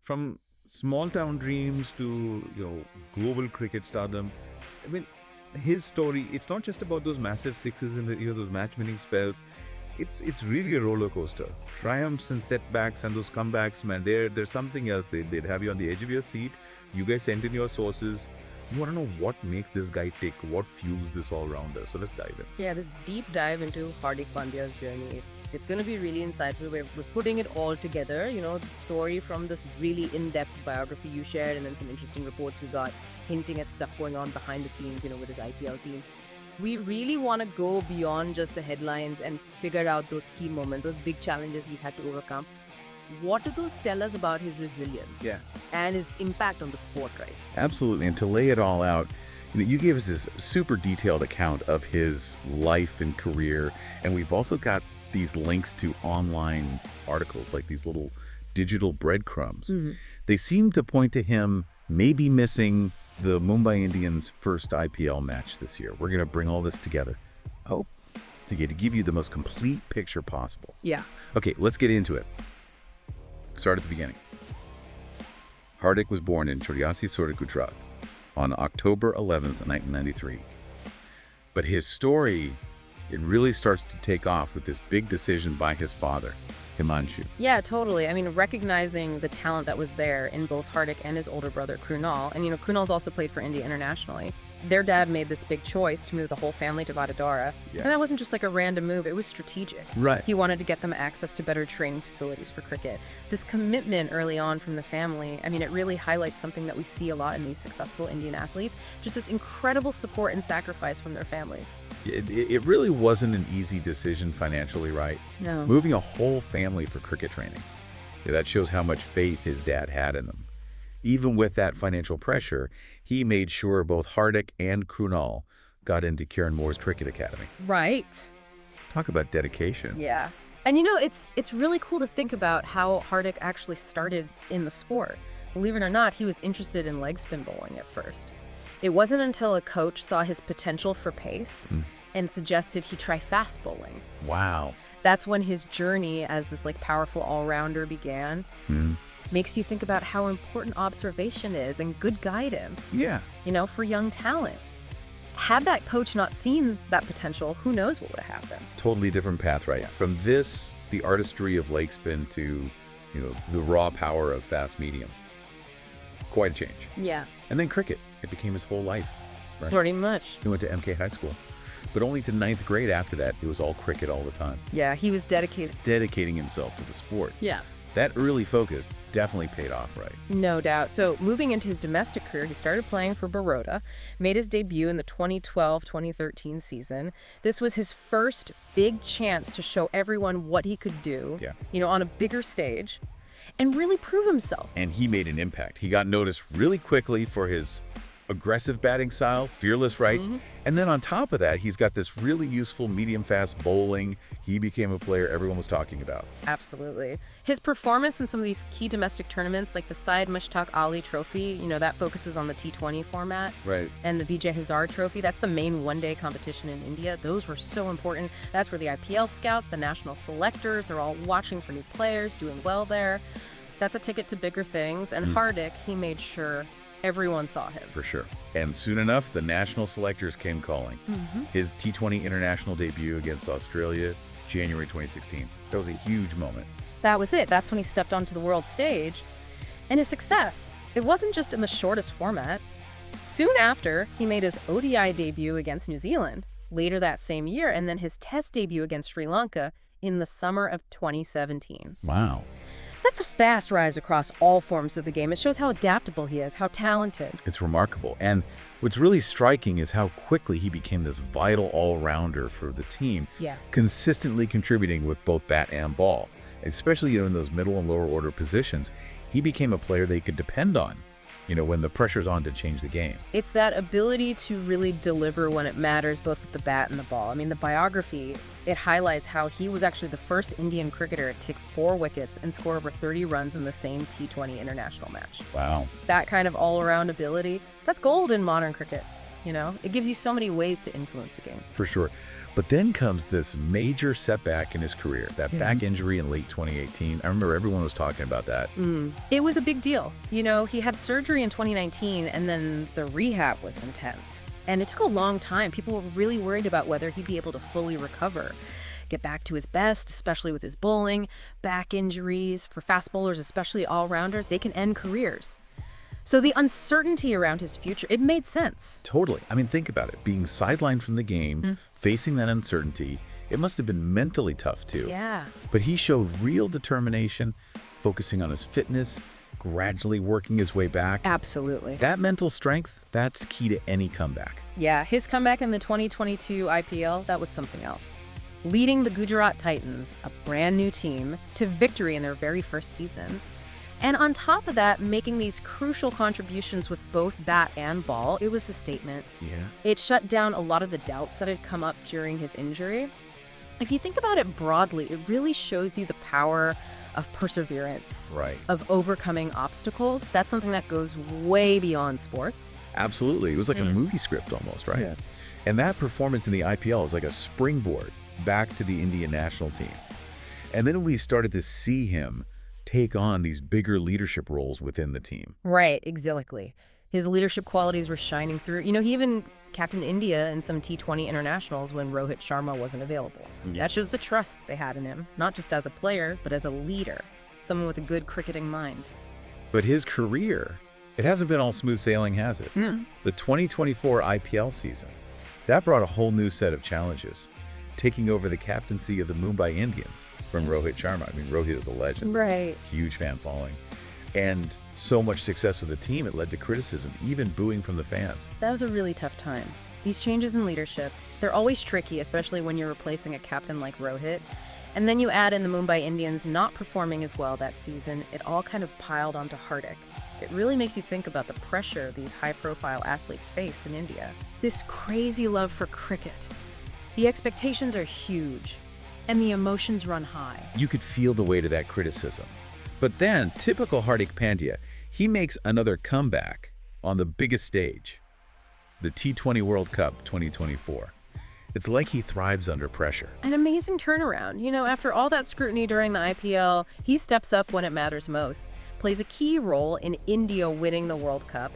From small town dreams to global cricket stardom. I mean, his story. It's not just about those massive sixes and those match-winning spells. It's really a roller coaster. Triumphs and setbacks and those comebacks, man. There's something else. They'd have you on the edge of your seat. You guys sent in your sources. You want to know what makes this guy tick, what fuels this all-rounder. So let's dive in. Yeah, this deep dive into Hardik Pandya's journey. It's going to be really insightful. We're putting it all together. The story from this really in-depth biography you shared, and then some interesting reports we got hinting at stuff going on behind the scenes, with his IPL team. We really want to go beyond just the headlines and figure out those key moments, those big challenges he's had to overcome. What do those tell us about his resilience and his impact on the sport, right? Absolutely. And to lay it all out, you gave us this super detailed account of his life and career. And we've also got these links to online articles, like these little digital breadcrumbs. Mm-hmm. They seem to point to him maybe missing the Mumbai Indians' first IPL match this year. We're going to bring all this together. To give you the most complete picture possible. Yeah. Okay, let's get into it. Start at the beginning. Hardik was born in Choryasi, Gujarat on October 11th, 1993. But his story, it really starts to take off with this big decision by his father, Himanshu. Yeah, totally. I mean, recognizing the talent that was there in both Hardik and his older brother, Krunal. And, Krunal's also played for India internationally. Their dad made this big choice to move the whole family to Vadodara. Yeah. And that wasn't just like a random move, it was strategic. Right. He wanted to get them access to better training facilities for cricket. This commitment early on from the family, I mean, it really highlights something that we see a lot in these successful Indian athletes, just this incredible support and sacrifice from their families. It really wasn't an easy decision financially, right? No. Moving a whole family for cricket training. That shows how much faith his dad had in them. Even with that financial pressure, he made sure both Hardik and Krunal got into Kiran Moore's cricket academy. Right. Talk about dedication. Yeah. And it's really cool to think about how Hardik actually started in the sport. Believe it or not, he was interested in leg spin bowling at first. It wasn't until a coach saw his potential for pace and suggested he try fast bowling. Wow. That's when his journey as this powerful all-rounder began. Makes you think about how important observation is and good guidance. Yeah. For young talent. Had that coach not seen that potential, who knows what would have happened? Totally different path, right? From this, the artistry of leg spin to, the raw power of fast medium. Quite a change. Yeah. And then cricket. It became his whole life. Right? Pretty much. He went to MK High School. But only to 9th grade after that, it was all cricket all the time. Yeah, he was dedicated. Dedicating himself to the sport. Yeah. That early focus definitely paid off, right? No doubt. So moving into his domestic career, he started playing for Baroda, made his debut in the 2012-2013 season. This was his first big chance to show everyone what he could do, on a bigger stage, and really prove himself. And he made an impact. He got noticed really quickly for his aggressive batting style, fearless, right? And then on top of that, he's got this really useful medium-fast bowling. He became a player everyone was talking about. Absolutely. His performance in some of these key domestic tournaments, like the Syed Mushtaq Ali Trophy, that focuses on the T20 format. Right. And the Vijay Hazare Trophy, that's the main one-day competition in India. Those were so important. That's where the IPL scouts, the national selectors are all watching for new players, doing well there. That's a ticket to bigger things. And Hardik, he made sure everyone saw him. For sure. And soon enough, the national selectors came calling. His T20 international debut against Australia, January 2016. That was a huge moment. That was it. That's when he stepped onto the world stage. And his success, it wasn't just in the shortest format. Soon after, he made his ODI debut against New Zealand later that same year, and then his Test debut against Sri Lanka in the summer of 2017. Wow. That's a fast rise across all forms of the game. It shows how adaptable he is, how talented. It's remarkable. And what's really striking is how quickly he became this vital all-rounder for the team, consistently contributing with both bat and ball. Especially in those middle and lower order positions, he became a player they could depend on, when the pressure's on to change the game. It's that ability to really deliver when it matters, both with the bat and the ball. I mean, the biography, it highlights how he was actually the first Indian cricketer to take 4 wickets and score over 30 runs in the same T20 international match. Wow. That kind of all-around ability, that's gold in modern cricket. It gives you so many ways to influence the game. For sure. But then comes this major setback in his career, that back injury in late 2018. I remember everyone was talking about that. It was a big deal. You know, he had surgery in 2019, and then the rehab was intense. And it took a long time. People were really worried about whether he'd be able to fully recover, get back to his best, especially with his bowling. Back injuries, for fast bowlers, especially all-rounders, they can end careers. So the uncertainty around his future, it made sense. Totally. I mean, think about it. Being sidelined from the game, facing that uncertainty, it must have been mentally tough too. Yeah. But he showed real determination, focusing on his fitness, gradually working his way back. Absolutely. That mental strength, that's key to any comeback. Yeah, his comeback in the 2022 IPL, that was something else. Leading the Gujarat Titans, a brand new team, to victory in their very first season. And on top of that, making these crucial contributions with both bat and ball, it was a statement. Yeah. It shut down a lot of the doubts that had come up during his injury. If you think about it broadly, it really shows you the power of perseverance, Right. of overcoming obstacles. That's something that goes way beyond sports. Absolutely. It was like a movie script almost, right? Yeah. And that performance in the IPL is like a springboard back to the Indian national team. And then we started to see him take on these bigger leadership roles within the team. Right, exactly. His leadership qualities were shining through. You know, he even captained India in some T20 internationals when Rohit Sharma wasn't available. That shows the trust they had in him, not just as a player, but as a leader, someone with a good cricketing mind. But his career, it hasn't been all smooth sailing, has it? The 2024 IPL season, that brought a whole new set of challenges, taking over the captaincy of the Mumbai Indians from Rohit Sharma. I mean, Rohit is a legend. Right. Huge fan following. And so much success with the team, it led to criticism, even booing from the fans. That was a really tough time. These changes in leadership, they're always tricky, especially when you're replacing a captain like Rohit. And then you add in the Mumbai Indians not performing as well that season. It all kind of piled onto Hardik. It really makes you think about the pressure these high-profile athletes face in India. This crazy love for cricket. The expectations are huge, and the emotions run high. You could feel the weight of that criticism. But then, typical Hardik Pandya, he makes another comeback on the biggest stage, the T20 World Cup 2024. It's like he thrives under pressure. An amazing turnaround. You know, after all that scrutiny during the IPL, he steps up when it matters most, plays a key role in India winning the World Cup,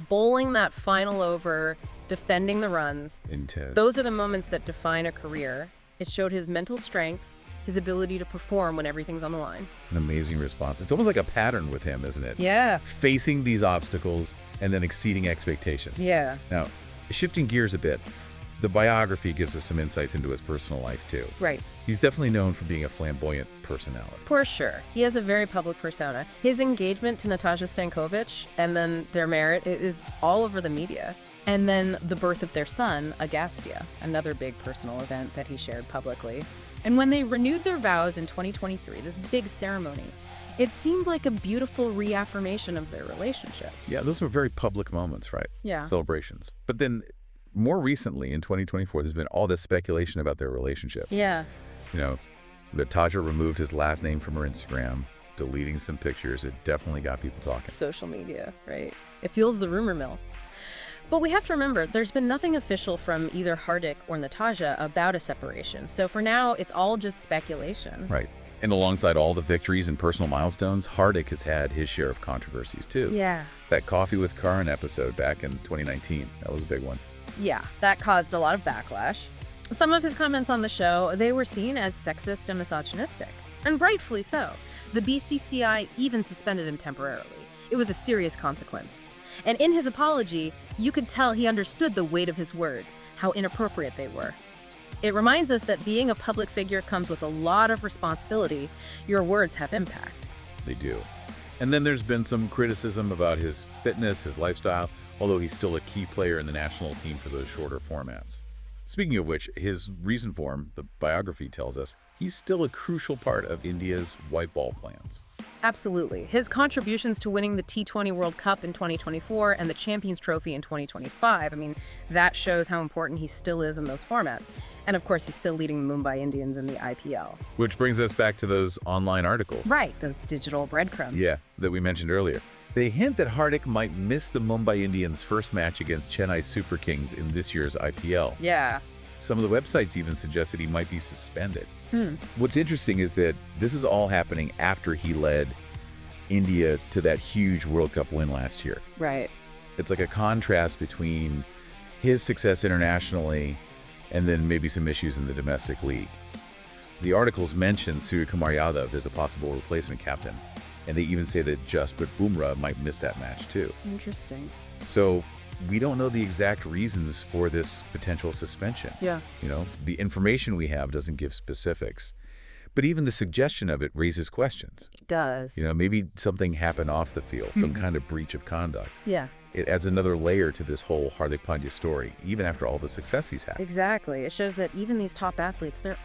bowling that final over, defending the runs. Intense. Those are the moments that define a career. It showed his mental strength, his ability to perform when everything's on the line. An amazing response. It's almost like a pattern with him, isn't it? Yeah. Facing these obstacles and then exceeding expectations. Yeah. Now, shifting gears a bit, the biography gives us some insights into his personal life, too. Right. He's definitely known for being a flamboyant personality. For sure. He has a very public persona. His engagement to Natasha Stankovic and then their marriage is all over the media. And then the birth of their son, Agastya, another big personal event that he shared publicly. And when they renewed their vows in 2023, this big ceremony, it seemed like a beautiful reaffirmation of their relationship. Yeah, those were very public moments, right? Yeah. Celebrations. But then more recently, in 2024, there's been all this speculation about their relationship. Yeah. You know, Natasha removed his last name from her Instagram, deleting some pictures. It definitely got people talking. Social media, right? It fuels the rumor mill. But we have to remember, there's been nothing official from either Hardik or Natasha about a separation. So for now, it's all just speculation. Right. And alongside all the victories and personal milestones, Hardik has had his share of controversies, too. Yeah. That Coffee with Karan episode back in 2019, that was a big one. Yeah, that caused a lot of backlash. Some of his comments on the show, they were seen as sexist and misogynistic. And rightfully so. The BCCI even suspended him temporarily. It was a serious consequence. And in his apology, you could tell he understood the weight of his words, how inappropriate they were. It reminds us that being a public figure comes with a lot of responsibility. Your words have impact. They do. And then there's been some criticism about his fitness, his lifestyle, although he's still a key player in the national team for those shorter formats. Speaking of which, his recent form, the biography tells us, he's still a crucial part of India's white ball plans. Absolutely. His contributions to winning the T20 World Cup in 2024 and the Champions Trophy in 2025, I mean, that shows how important he still is in those formats. And of course, he's still leading the Mumbai Indians in the IPL. Which brings us back to those online articles. Right, those digital breadcrumbs. Yeah, that we mentioned earlier. They hint that Hardik might miss the Mumbai Indians' first match against Chennai Super Kings in this year's IPL. Yeah. Some of the websites even suggest that he might be suspended. Hmm. What's interesting is that this is all happening after he led India to that huge World Cup win last year. Right. It's like a contrast between his success internationally and then maybe some issues in the domestic league. The articles mention Suryakumar Yadav as a possible replacement captain, and they even say that Jasprit Bumrah might miss that match too. Interesting. So we don't know the exact reasons for this potential suspension. Yeah. The information we have doesn't give specifics, but even the suggestion of it raises questions. It does. Maybe something happened off the field, some kind of breach of conduct. Yeah. It adds another layer to this whole Hardik Pandya story, even after all the success he's had. Exactly. It shows that even these top athletes, they're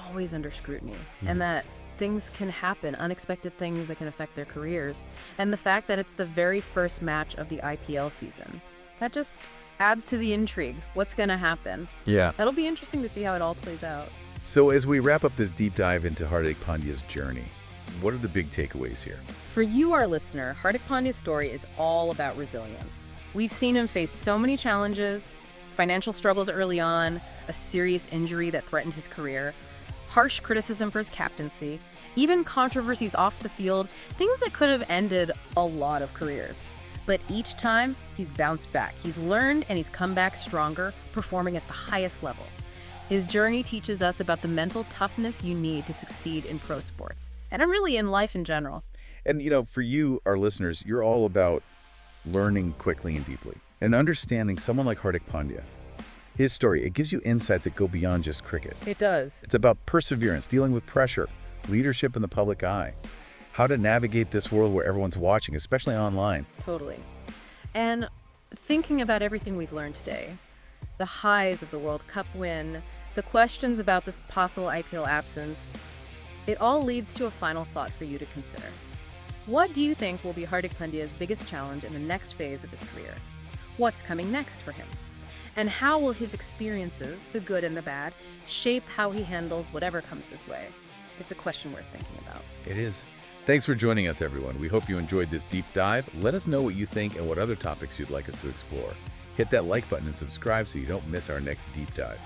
always under scrutiny, and that things can happen, unexpected things that can affect their careers. And the fact that it's the very first match of the IPL season, that just adds to the intrigue. What's going to happen? Yeah. That'll be interesting to see how it all plays out. So as we wrap up this deep dive into Hardik Pandya's journey, what are the big takeaways here? For you, our listener, Hardik Pandya's story is all about resilience. We've seen him face so many challenges, financial struggles early on, a serious injury that threatened his career, harsh criticism for his captaincy, even controversies off the field, things that could have ended a lot of careers. But each time, he's bounced back. He's learned and he's come back stronger, performing at the highest level. His journey teaches us about the mental toughness you need to succeed in pro sports, and really in life in general. And, for you, our listeners, you're all about learning quickly and deeply and understanding someone like Hardik Pandya. His story, it gives you insights that go beyond just cricket. It does. It's about perseverance, dealing with pressure, leadership in the public eye, how to navigate this world where everyone's watching, especially online. Totally. And thinking about everything we've learned today, the highs of the World Cup win, the questions about this possible IPL absence, it all leads to a final thought for you to consider. What do you think will be Hardik Pandya's biggest challenge in the next phase of his career? What's coming next for him? And how will his experiences, the good and the bad, shape how he handles whatever comes his way? It's a question worth thinking about. It is. Thanks for joining us, everyone. We hope you enjoyed this deep dive. Let us know what you think and what other topics you'd like us to explore. Hit that like button and subscribe so you don't miss our next deep dive.